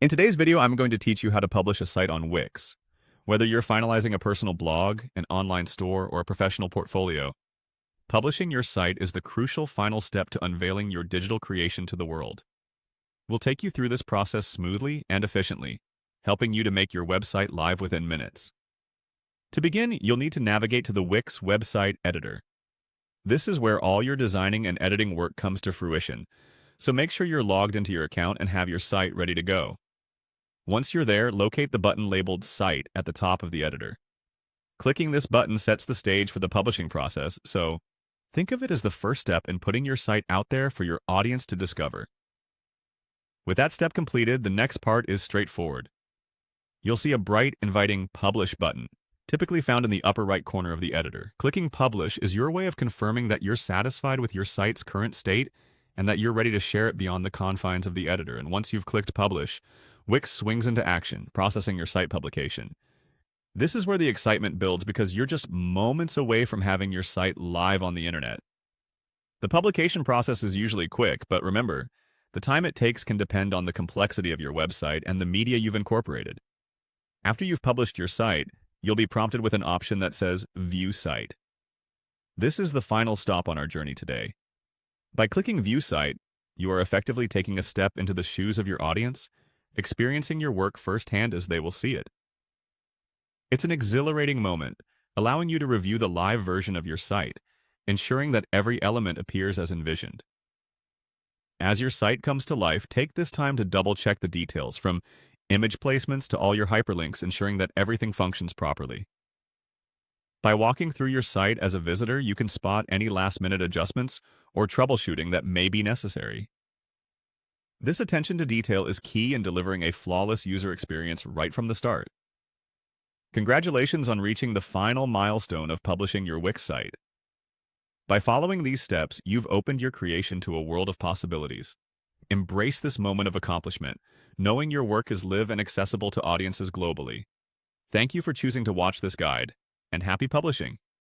In today's video, I'm going to teach you how to publish a site on Wix. Whether you're finalizing a personal blog, an online store, or a professional portfolio, publishing your site is the crucial final step to unveiling your digital creation to the world. We'll take you through this process smoothly and efficiently, helping you to make your website live within minutes. To begin, you'll need to navigate to the Wix website editor. This is where all your designing and editing work comes to fruition, so make sure you're logged into your account and have your site ready to go. Once you're there, locate the button labeled Site at the top of the editor. Clicking this button sets the stage for the publishing process, so think of it as the first step in putting your site out there for your audience to discover. With that step completed, the next part is straightforward. You'll see a bright, inviting Publish button, typically found in the upper right corner of the editor. Clicking Publish is your way of confirming that you're satisfied with your site's current state and that you're ready to share it beyond the confines of the editor. And once you've clicked Publish, Wix swings into action, processing your site publication. This is where the excitement builds because you're just moments away from having your site live on the internet. The publication process is usually quick, but remember, the time it takes can depend on the complexity of your website and the media you've incorporated. After you've published your site, you'll be prompted with an option that says View Site. This is the final stop on our journey today. By clicking View Site, you are effectively taking a step into the shoes of your audience, experiencing your work firsthand as they will see it. It's an exhilarating moment, allowing you to review the live version of your site, ensuring that every element appears as envisioned. As your site comes to life, take this time to double-check the details, from image placements to all your hyperlinks, ensuring that everything functions properly. By walking through your site as a visitor, you can spot any last-minute adjustments or troubleshooting that may be necessary. This attention to detail is key in delivering a flawless user experience right from the start. Congratulations on reaching the final milestone of publishing your Wix site. By following these steps, you've opened your creation to a world of possibilities. Embrace this moment of accomplishment, knowing your work is live and accessible to audiences globally. Thank you for choosing to watch this guide, and happy publishing!